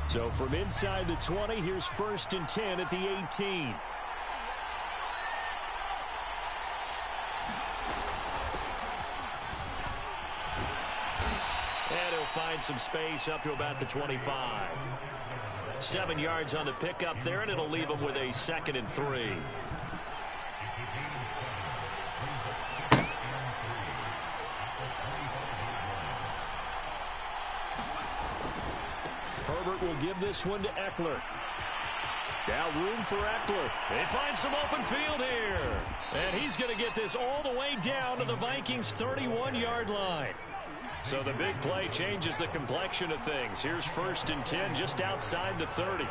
So from inside the 20, here's 1st and 10 at the 18. And he'll find some space up to about the 25. 7 yards on the pickup there, and it'll leave him with a 2nd and 3. Herbert will give this one to Eckler. Now room for Eckler. They find some open field here. And he's going to get this all the way down to the Vikings' 31-yard line. So the big play changes the complexion of things. Here's 1st and 10 just outside the 30.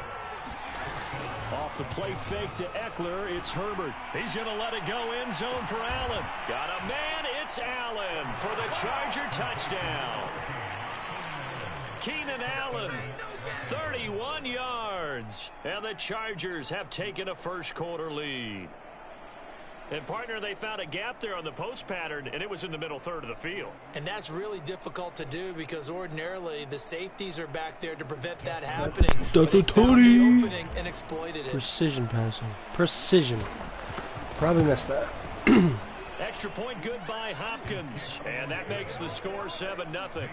Off the play fake to Eckler, it's Herbert. He's going to let it go end zone for Allen. Got a man, it's Allen for the Charger touchdown. Keenan Allen, 31 yards. And the Chargers have taken a first-quarter lead. And, partner, they found a gap there on the post pattern, and it was in the middle third of the field. And that's really difficult to do because ordinarily the safeties are back there to prevent that happening. But they found the opening and exploited it. Precision passing. Precision. Probably missed that. Extra point good by Hopkins. And that makes the score 7-0.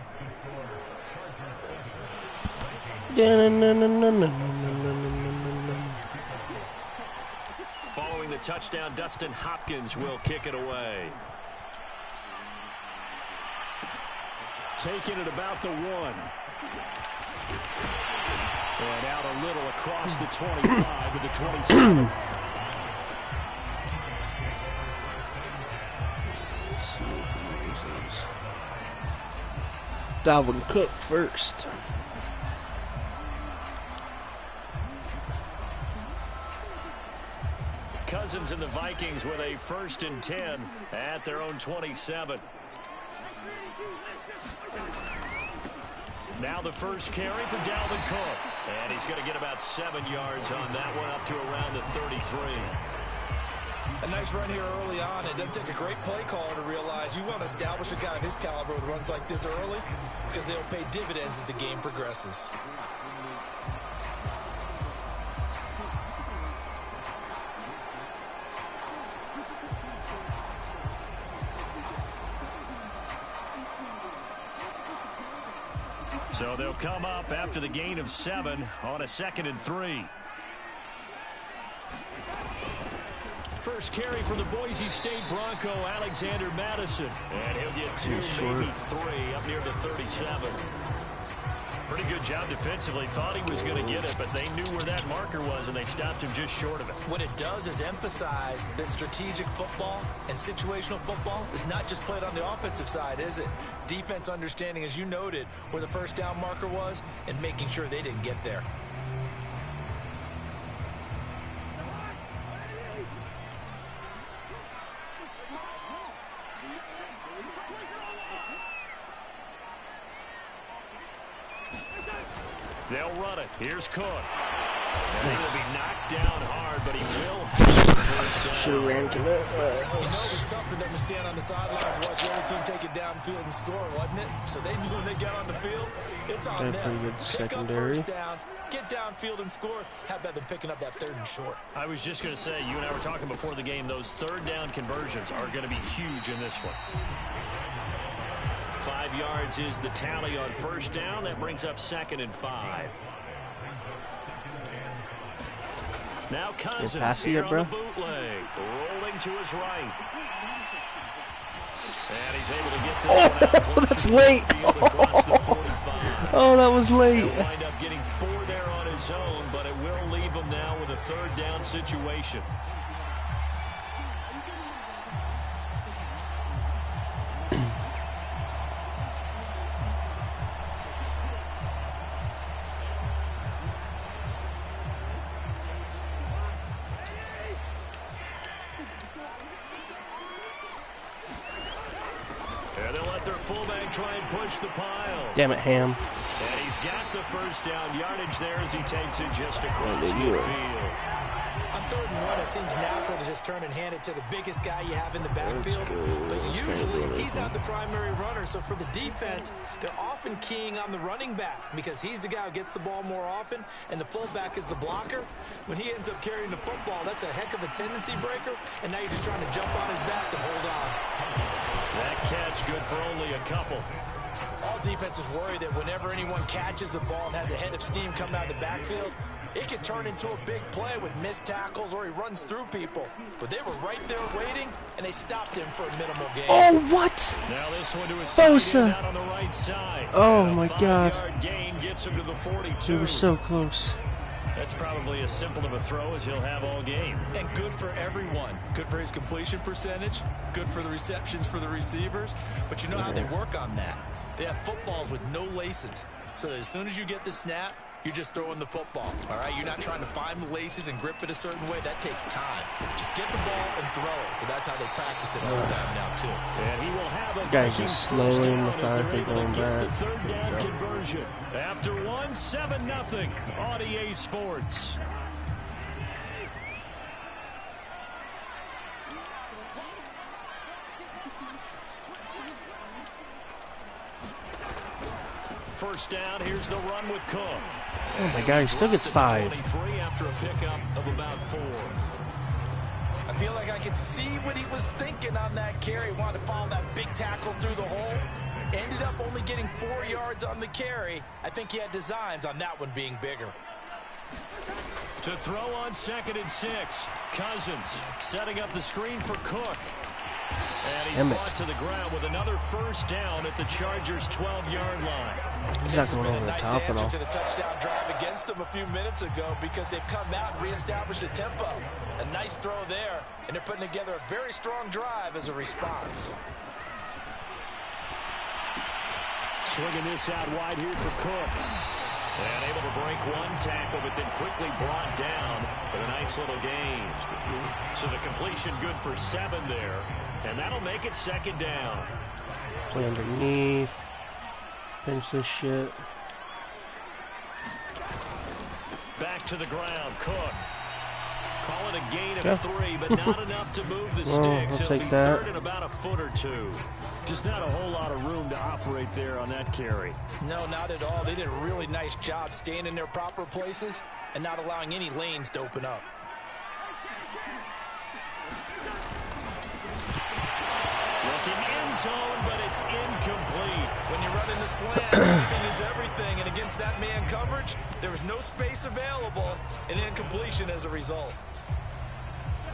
Following the touchdown, Dustin Hopkins will kick it away. Taking it about the 1. And out a little across the 25 to the 27. Let's see if he uses Dalvin Cook first. Cousins and the Vikings with a 1st and 10 at their own 27. Now the first carry for Dalvin Cook. And he's going to get about 7 yards on that one, up to around the 33. A nice run here early on. It doesn't take a great play caller to realize you want to establish a guy of his caliber with runs like this early because they'll pay dividends as the game progresses. So they'll come up after the gain of 7 on a 2nd and 3. First carry for the Boise State Bronco, Alexander Madison. And he'll get 2, maybe 3, up near the 37. Pretty good job defensively. Thought he was going to get it, but they knew where that marker was, and they stopped him just short of it. What it does is emphasize that strategic football and situational football is not just played on the offensive side, is it? Defense understanding, as you noted, where the first down marker was and making sure they didn't get there. They'll run it. Here's Cook. And he will be knocked down hard, but he will have the first down. Should have ran to that. You know, it was tough for them to stand on the sidelines and watch the other team take it downfield and score, wasn't it? So they knew when they got on the field, it's on them. Pretty good Pick up secondary. first downs, get downfield and score. How about them picking up that 3rd and short? I was just going to say, you and I were talking before the game, those 3rd down conversions are going to be huge in this one. 5 yards is the tally on first down. That brings up 2nd and 5. Now Cousins here on the bootleg, rolling to his right. And he's able to get this one out. That's late. Oh, that was late. He'll wind up getting 4 there on his own, but it will leave him now with a 3rd down situation. And they'll let their fullback try and push the pile. Damn it, Ham. And he's got the first down yardage there as he takes it just across midfield. On 3rd and 1, it seems natural to just turn and hand it to the biggest guy you have in the backfield. But usually, he's not the primary runner. So for the defense, they're often keying on the running back because he's the guy who gets the ball more often, and the fullback is the blocker. When he ends up carrying the football, that's a heck of a tendency breaker, and now you're just trying to jump on his back and hold on. That catch good for only a couple. All defenses worry that whenever anyone catches the ball and has a head of steam coming out of the backfield, it could turn into a big play with missed tackles or he runs through people. But they were right there waiting, and they stopped him for a minimal gain. Oh, what? Now this one to his Bosa. out on the right side. Oh, my God. 5-yard gain gets him to the 42. We were so close. That's probably as simple of a throw as he'll have all game. And good for everyone. Good for his completion percentage. Good for the receptions for the receivers. But you know how they work on that. They have footballs with no laces. So that as soon as you get the snap, you're just throwing the football, all right? You're not trying to find the laces and grip it a certain way. That takes time. Just get the ball and throw it. So that's how they practice it all the time now, too. And he will have a guy's just slowly and methodically going back. The 3rd down conversion. After 1, 7-0 on EA Sports. First down, here's the run with Cook. Oh my God, he still gets 5. 23 after a pickup of about 4. I feel like I could see what he was thinking on that carry. Wanted to follow that big tackle through the hole. Ended up only getting 4 yards on the carry. I think he had designs on that one being bigger. To throw on 2nd and 6. Cousins setting up the screen for Cook. And he's brought to the ground with another first down at the Chargers' 12-yard line. He's not going over the top at all. To the touchdown drive against them a few minutes ago because they've come out and reestablished the tempo. A nice throw there, and they're putting together a very strong drive as a response. Swinging this out wide here for Cook. And able to break one tackle, but then quickly brought down with a nice little gain. So the completion good for 7 there. And that'll make it 2nd down. Play underneath. Pinch this shit. Back to the ground, Cook. Call it a gain of 3, but not enough to move the sticks. I'll It'll take be that. 3rd and about a foot or 2. Just not a whole lot of room to operate there on that carry. No, not at all. They did a really nice job staying in their proper places and not allowing any lanes to open up. Looking end zone, but it's incomplete. When you're running the slant, timing is everything, and against that man coverage, there was no space available, and incompletion as a result.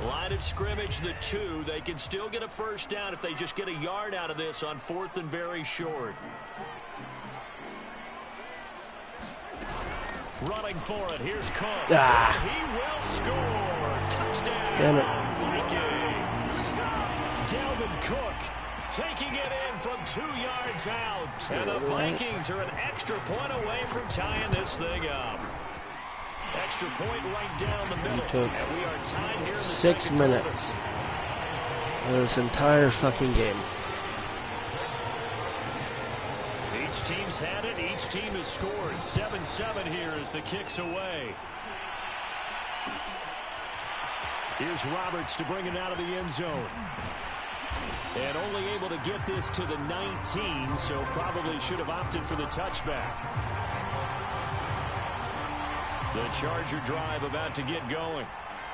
Line of scrimmage, the 2. They can still get a first down if they just get a yard out of this on 4th and very short. Running for it. Here's Cook. He will score. Touchdown. Damn it. Vikings. Dalvin Cook taking it in from 2 yards out. And the Vikings are an extra point away from tying this thing up. Extra point right down the middle. Took and we are tied here in the 6 minutes of this entire fucking game. Each team's had it. Each team has scored. 7-7 here as the kick's away. Here's Roberts to bring it out of the end zone. And only able to get this to the 19, so probably should have opted for the touchback. The Charger drive about to get going.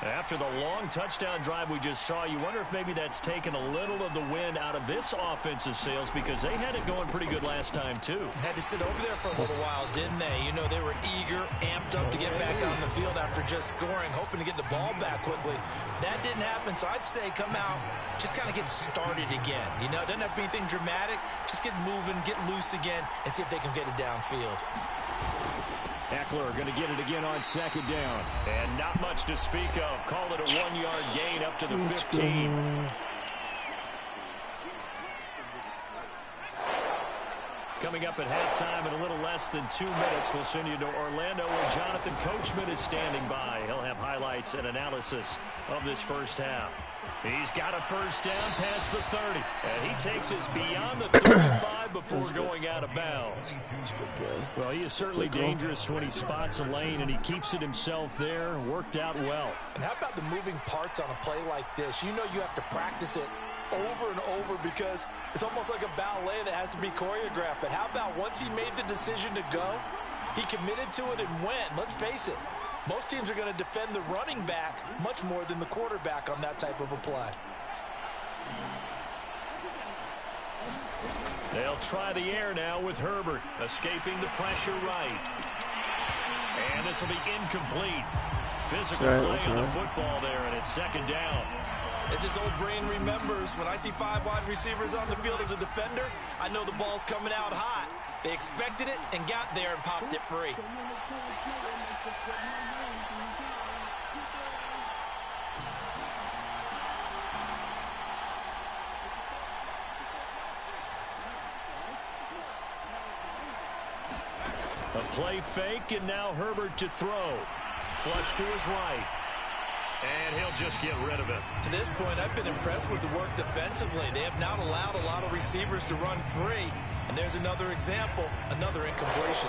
After the long touchdown drive we just saw, you wonder if maybe that's taken a little of the wind out of this offensive sails because they had it going pretty good last time, too. Had to sit over there for a little while, didn't they? You know, they were eager, amped up to get back on the field after just scoring, hoping to get the ball back quickly. That didn't happen, so I'd say come out, just kind of get started again. You know, it doesn't have to be anything dramatic. Just get moving, get loose again, and see if they can get it downfield. Eckler going to get it again on 2nd down. And not much to speak of. Call it a 1-yard gain up to the 15. Coming up at halftime in a little less than 2 minutes, we'll send you to Orlando where Jonathan Coachman is standing by. He'll have highlights and analysis of this first half. He's got a first down past the 30, and he takes us beyond the 35 before going out of bounds. Well, he is certainly dangerous when he spots a lane, and he keeps it himself there. Worked out well. And how about the moving parts on a play like this? You know you have to practice it over and over because it's almost like a ballet that has to be choreographed. But how about once he made the decision to go, he committed to it and went. Let's face it, most teams are going to defend the running back much more than the quarterback on that type of a play. They'll try the air now with Herbert, escaping the pressure right. And this will be incomplete. Physical play on the football there, and it's second down. As his old brain remembers, when I see 5 wide receivers on the field as a defender, I know the ball's coming out hot. They expected it and got there and popped it free. A play fake, and now Herbert to throw. Flush to his right. And he'll just get rid of it. To this point, I've been impressed with the work defensively. They have not allowed a lot of receivers to run free. And there's another example, another incompletion.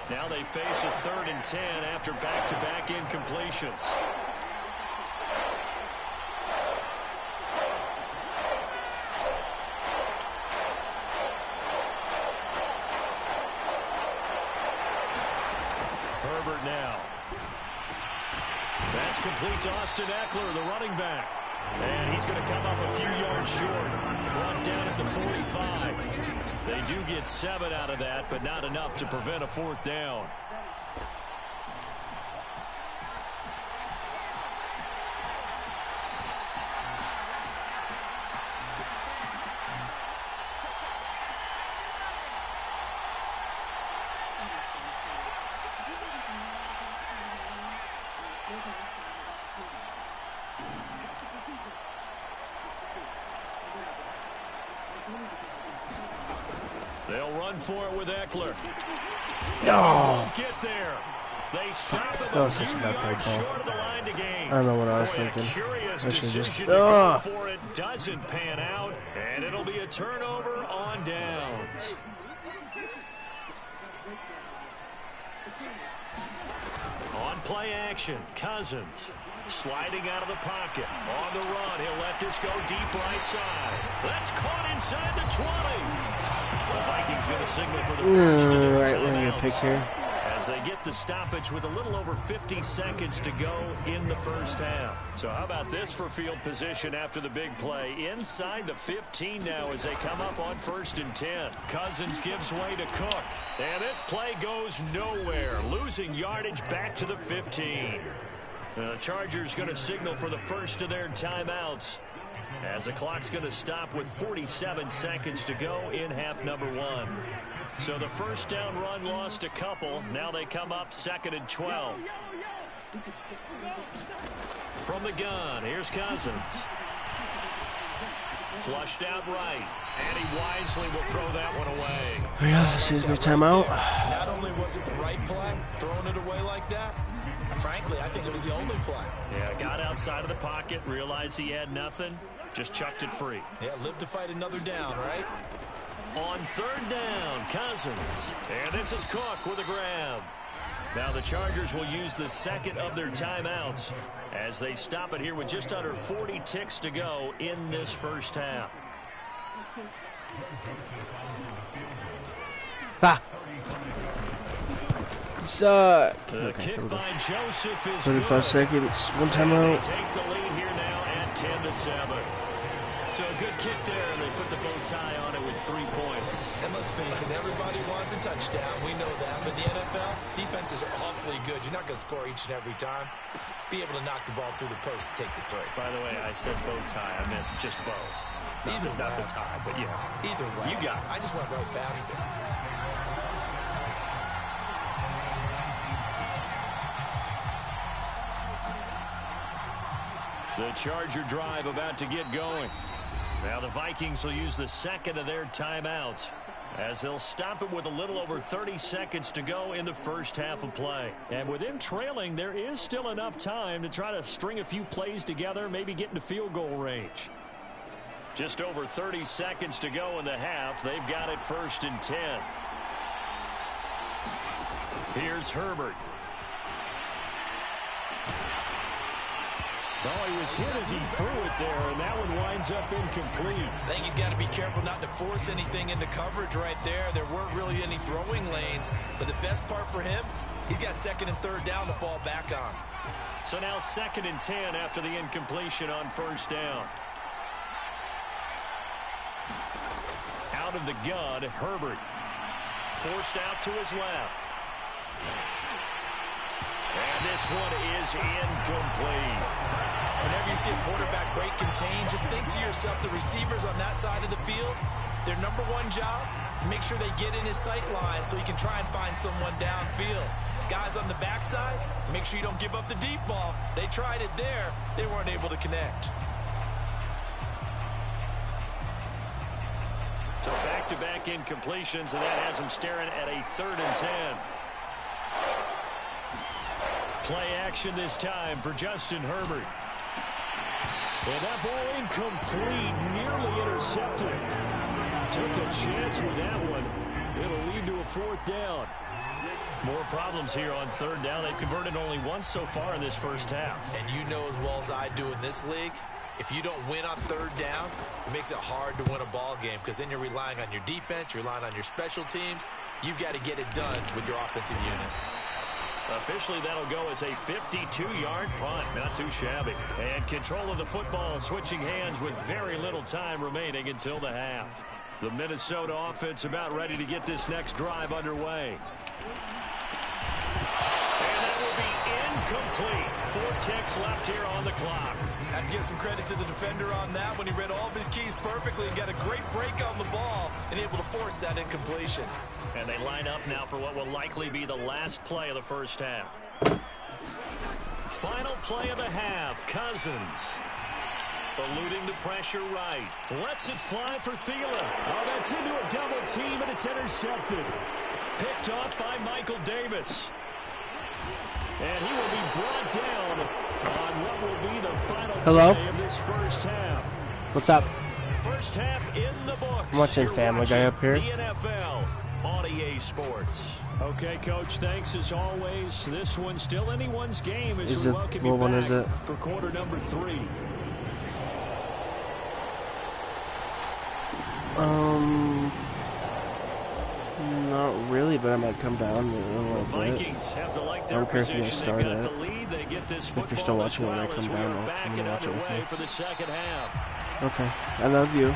Now they face a 3rd and 10 after back-to-back incompletions. Herbert now. That's complete to Austin Eckler, the running back. And he's going to come up a few yards short. Brought down at the 45. They do get 7 out of that, but not enough to prevent a 4th down. They'll run for it with Eckler. Oh. Get there. They stop him That was a such few a bad play yards call. short of the line to gain. I don't know what I was Boy, thinking. A curious I should decision just. to go for it doesn't pan out, and it'll be a turnover on downs. On play action, Cousins. Sliding out of the pocket. On the run, he'll let this go deep right side. That's caught inside the 20. The Vikings going to signal for the first of their Right, we're going to timeouts pick here. as they get the stoppage with a little over 50 seconds to go in the first half. So how about this for field position after the big play? Inside the 15 now as they come up on 1st and 10. Cousins gives way to Cook. And this play goes nowhere. Losing yardage back to the 15. The Chargers going to signal for the first of their timeouts as the clock's going to stop with 47 seconds to go in half number 1. So the first down run lost a couple. Now they come up 2nd and 12. From the gun, here's Cousins. Flushed out right. And he wisely will throw that one away. Yeah, excuse me, timeout. Not only was it the right play, throwing it away like that, frankly, I think it was the only play. Yeah, got outside of the pocket, realized he had nothing, just chucked it free. Yeah, live to fight another down, right? On 3rd down, Cousins. And this is Cook with a grab. Now the Chargers will use the second of their timeouts as they stop it here with just under 40 ticks to go in this first half. Ah. You suck. The Okay, kick by Joseph is 35 good. seconds. One They timeout. take the lead here now at 10-7. So a good kick there, and they put the bow tie on it with 3 points. And let's face it, everybody wants a touchdown. We know that. But in the NFL, defenses are awfully good. You're not going to score each and every time. Be able to knock the ball through the post and take the 3. By the way, I said bow tie. I meant just bow. Not the tie, but yeah. Either way. You got it. I just went right past it. The Charger drive about to get going. Now the Vikings will use the second of their timeouts as they'll stop it with a little over 30 seconds to go in the first half of play. And with them trailing, there is still enough time to try to string a few plays together, maybe get into field goal range. Just over 30 seconds to go in the half. They've got it 1st and 10. Here's Herbert. Oh, he was hit as he threw it there, and that one winds up incomplete. I think he's got to be careful not to force anything into coverage right there. There weren't really any throwing lanes, but the best part for him, he's got 2nd and 3rd down to fall back on. So now 2nd and 10 after the incompletion on 1st down. Out of the gun, Herbert. Forced out to his left. And this one is incomplete. Whenever you see a quarterback break contain, just think to yourself, the receivers on that side of the field, their number one job, make sure they get in his sight line so he can try and find someone downfield. Guys on the backside, make sure you don't give up the deep ball. They tried it there. They weren't able to connect. So back-to-back incompletions, and that has him staring at a 3rd and 10. Play action this time for Justin Herbert. And that ball incomplete, nearly intercepted. Took a chance with that one. It'll lead to a 4th down. More problems here on 3rd down. They've converted only once so far in this first half. And you know as well as I do in this league, if you don't win on 3rd down, it makes it hard to win a ball game because then you're relying on your defense, you're relying on your special teams. You've got to get it done with your offensive unit. Officially, that'll go as a 52-yard punt. Not too shabby. And control of the football switching hands with very little time remaining until the half. The Minnesota offense about ready to get this next drive underway. And that will be incomplete. 4 ticks left here on the clock. Have to give some credit to the defender on that when he read all of his keys perfectly and got a great break on the ball and able to force that incompletion. And they line up now for what will likely be the last play of the first half. Final play of the half. Cousins eluding the pressure right. Lets it fly for Thielen. Oh, that's into a double team, and it's intercepted. Picked off by Michael Davis. And he will be brought down on what will be the final play of this first half. What's up? First half in the books. I'm watching Family Guy up here. The NFL on EA Sports. Okay, Coach, thanks as always. This one's still anyone's game as we welcome you back for quarter number 3. Not really, but I might come down. Vikings have to like their position. They've got the lead. They get this football. If you're still watching when I come down, I'm going to watch it with you. For the second half. Okay, I love you.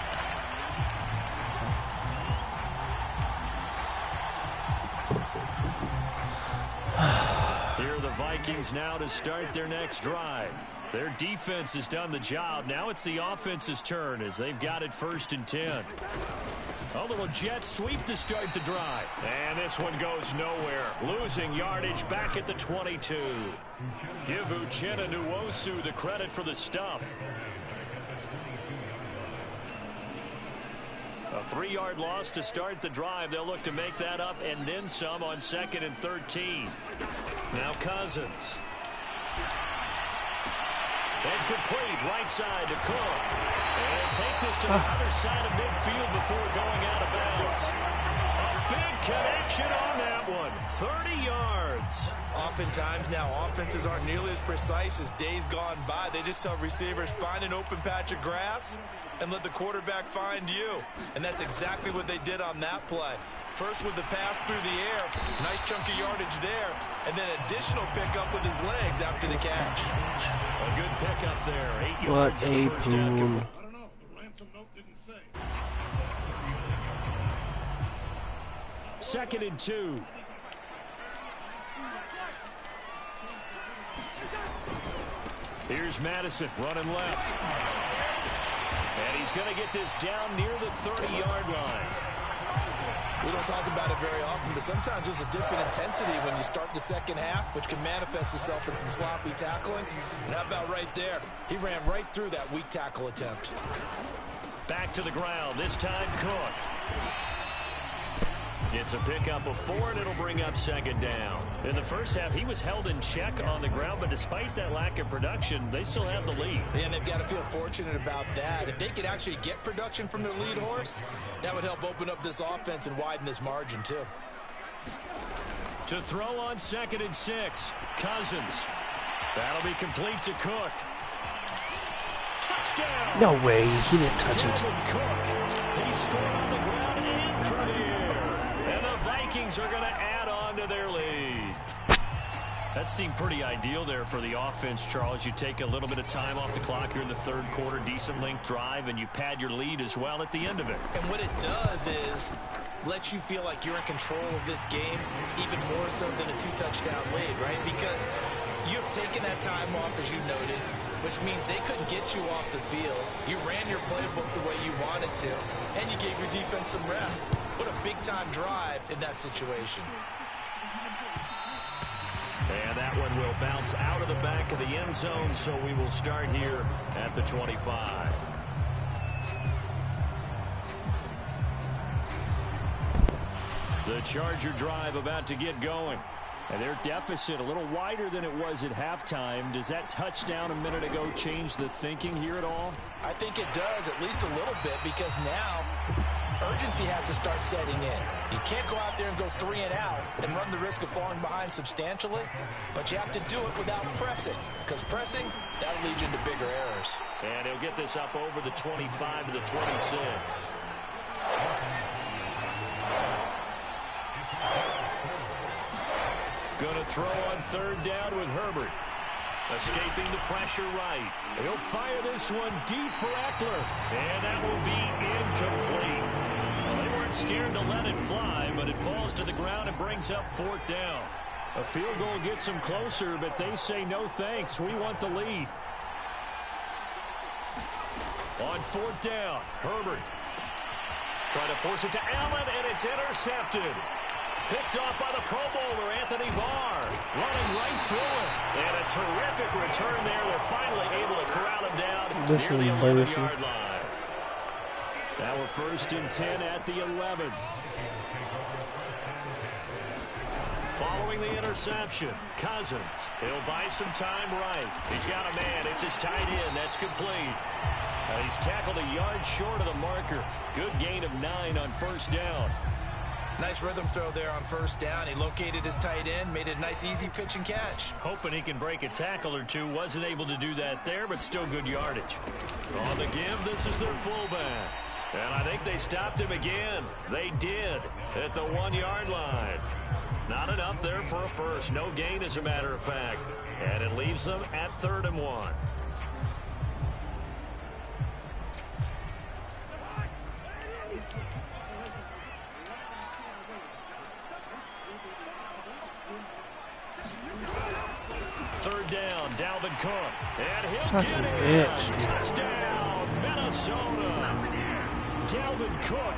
Here are the Vikings now to start their next drive. Their defense has done the job. Now it's the offense's turn as they've got it 1st and 10. A little jet sweep to start the drive. And this one goes nowhere. Losing yardage back at the 22. Give Uchenna Nwosu the credit for the stuff. A 3-yard loss to start the drive. They'll look to make that up and then some on 2nd and 13. Now Cousins. And complete right side to Cook. And take this to the other side of midfield before going out of bounds. A big connection on that one. 30 yards. Oftentimes now offenses aren't nearly as precise as days gone by. They just tell receivers, find an open patch of grass and let the quarterback find you. And that's exactly what they did on that play. First with the pass through the air, nice chunk of yardage there, and then additional pickup with his legs after the catch. A good pickup there, 8 yards. What a boom. Second and 2. Here's Madison running left. And he's going to get this down near the 30-yard line. We don't talk about it very often, but sometimes there's a dip in intensity when you start the second half, which can manifest itself in some sloppy tackling. And how about right there? He ran right through that weak tackle attempt. Back to the ground, this time Cook. It's a pickup of 4, and it'll bring up second down. In the first half, he was held in check on the ground, but despite that lack of production, they still have the lead. And they've got to feel fortunate about that. If they could actually get production from their lead horse, that would help open up this offense and widen this margin, too. To throw on 2nd and 6, Cousins. That'll be complete to Cook. Touchdown! No way, he didn't touch it. Cook. He scored on the ground and through the air. And the Vikings are going to add on to their lead. That seemed pretty ideal there for the offense, Charles. You take a little bit of time off the clock here in the third quarter, decent length drive, and you pad your lead as well at the end of it. And what it does is let you feel like you're in control of this game, even more so than a 2-touchdown lead, right? Because you've taken that time off, as you noted, which means they couldn't get you off the field. You ran your playbook the way you wanted to, and you gave your defense some rest. What a big-time drive in that situation. And that one will bounce out of the back of the end zone, so we will start here at the 25. The Charger drive about to get going. And their deficit a little wider than it was at halftime. Does that touchdown a minute ago change the thinking here at all? I think it does, at least a little bit, because now urgency has to start setting in. You can't go out there and go 3 and out and run the risk of falling behind substantially, but you have to do it without pressing, because pressing, that'll lead you into bigger errors. And he'll get this up over the 25 to the 26. Going to throw on 3rd down with Herbert. Escaping the pressure right. He'll fire this one deep for Eckler. And that will be incomplete. Well, they weren't scared to let it fly, but it falls to the ground and brings up 4th down. A field goal gets them closer, but they say no thanks. We want the lead. On 4th down, Herbert. Trying to force it to Allen, and it's intercepted. Picked off by the Pro Bowler, Anthony Barr. Running right through it. And a terrific return there. They're finally able to corral him down This near is the embarrassing. 11-yard line. Now we're 1st and 10 at the 11. Following the interception, Cousins. He'll buy some time right. He's got a man. It's his tight end. That's complete. He's tackled a yard short of the marker. Good gain of 9 on 1st down. Nice rhythm throw there on 1st down. He located his tight end, made it a nice, easy pitch and catch. Hoping he can break a tackle or two. Wasn't able to do that there, but still good yardage. On the give, this is their fullback. And I think they stopped him again. They did at the 1-yard line. Not enough there for a first. No gain, as a matter of fact. And it leaves them at 3rd and 1. Third down, Dalvin Cook. And he'll get it. Touchdown, Minnesota. Dalvin Cook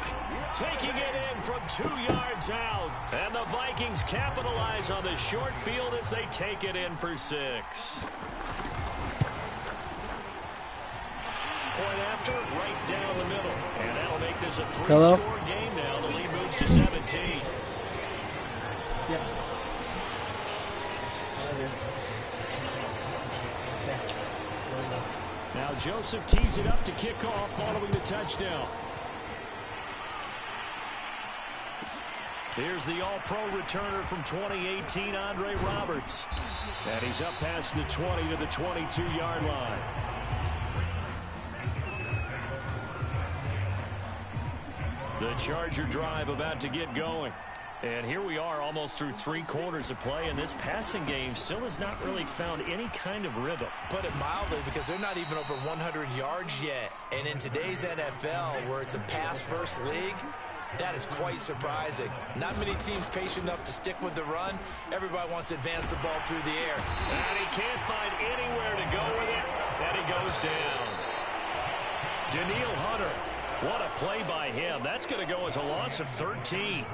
taking it in from 2 yards out. And the Vikings capitalize on the short field as they take it in for 6. Point after, right down the middle. And that'll make this a 3-score game now. The lead moves to 17. Yes. Now Joseph tees it up to kick off following the touchdown. Here's the all-pro returner from 2018, Andre Roberts. And he's up past the 20 to the 22-yard line. The Charger drive about to get going. And here we are almost through 3 quarters of play, and this passing game still has not really found any kind of rhythm. Put it mildly, because they're not even over 100 yards yet. And in today's NFL, where it's a pass-first league, that is quite surprising. Not many teams patient enough to stick with the run. Everybody wants to advance the ball through the air. And he can't find anywhere to go with it, and he goes down. Danielle Hunter, what a play by him. That's going to go as a loss of 13.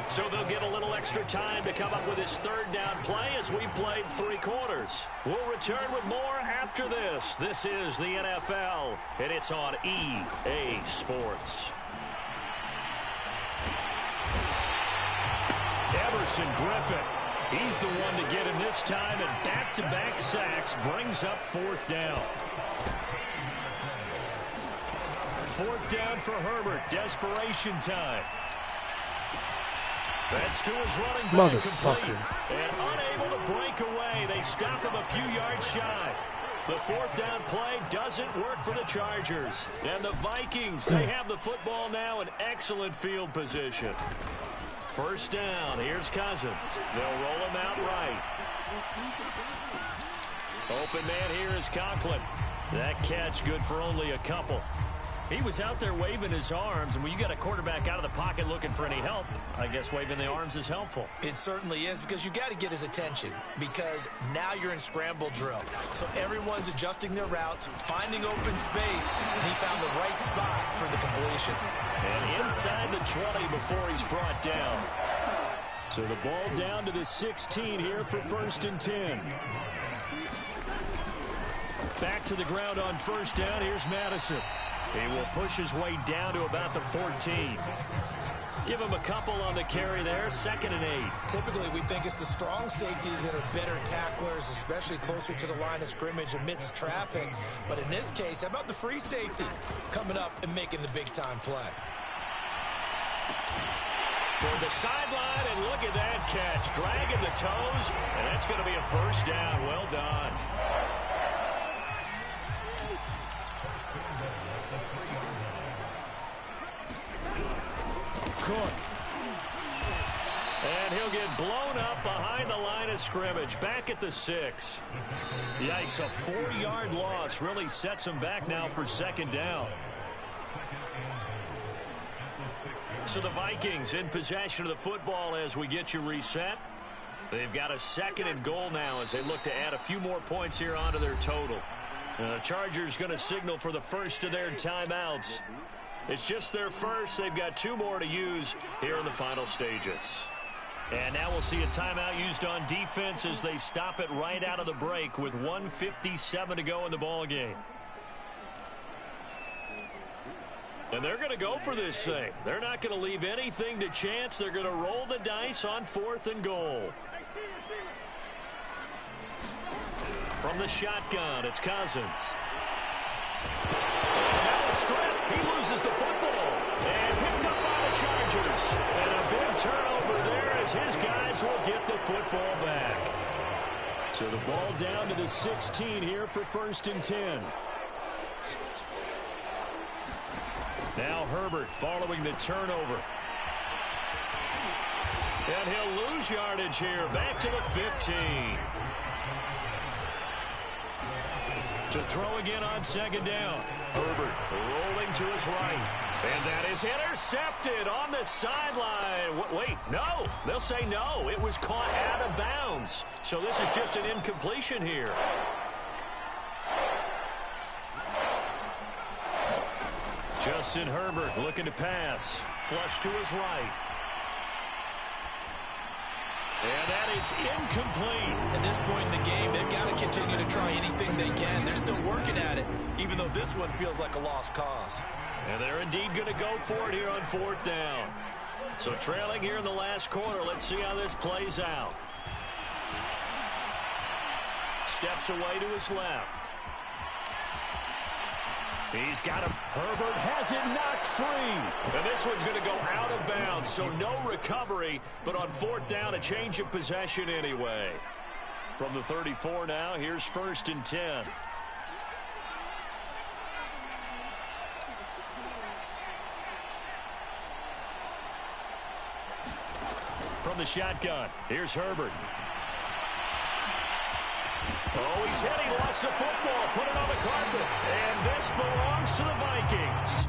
So they'll get a little extra time to come up with his 3rd down play as we played 3 quarters. We'll return with more after this. This is the NFL, and it's on EA Sports. Everson Griffin. He's the one to get him this time, and back-to-back sacks brings up fourth down. Fourth down for Herbert. Desperation time. That's to his running back. Motherfucker. And unable to break away. They stop him a few yards shy. The fourth down play doesn't work for the Chargers. And the Vikings, they have the football now in excellent field position. First down, here's Cousins. They'll roll him out right. Open man here is Conklin. That catch good for only a couple. He was out there waving his arms, and when you got a quarterback out of the pocket looking for any help, I guess waving the arms is helpful. It certainly is, because you got to get his attention, because now you're in scramble drill. So everyone's adjusting their routes, finding open space, and he found the right spot for the completion. And inside the 20 before he's brought down. So the ball down to the 16 here for 1st and 10. Back to the ground on first down. Here's Madison. He will push his way down to about the 14. Give him a couple on the carry there. 2nd and 8. Typically, we think it's the strong safeties that are better tacklers, especially closer to the line of scrimmage amidst traffic. But in this case, how about the free safety coming up and making the big-time play? Toward the sideline, and look at that catch. Dragging the toes, and that's going to be a first down. Well done. Cook. And he'll get blown up behind the line of scrimmage. Back at the 6. Yikes, a 4-yard loss really sets him back now for 2nd down. So the Vikings in possession of the football as we get you reset. They've got a 2nd and goal now as they look to add a few more points here onto their total. The Chargers going to signal for the first of their timeouts. It's just their first. They've got 2 more to use here in the final stages. And now we'll see a timeout used on defense as they stop it right out of the break with 1:57 to go in the ball game. And they're going to go for this thing. They're not going to leave anything to chance. They're going to roll the dice on 4th and goal. From the shotgun, it's Cousins. Now a strip. He loses the football. And picked up by the Chargers. And a big turnover there as his guys will get the football back. So the ball down to the 16 here for 1st and 10. Now Herbert following the turnover. And he'll lose yardage here. Back to the 15. To throw again on 2nd down. Herbert rolling to his right. And that is intercepted on the sideline. Wait, no. They'll say no. It was caught out of bounds. So this is just an incompletion here. Justin Herbert looking to pass. Flush to his right. And that is incomplete. At this point in the game, they've got to continue to try anything they can. They're still working at it, even though this one feels like a lost cause. And they're indeed going to go for it here on 4th down. So trailing here in the last quarter, let's see how this plays out. Steps away to his left. He's got him. Herbert has it knocked free. And this one's going to go out of bounds, so no recovery. But on 4th down, a change of possession anyway. From the 34 now, here's 1st and 10. From the shotgun, here's Herbert. Oh, he's hit. He lost the football. Put it on the carpet. And this belongs to the Vikings.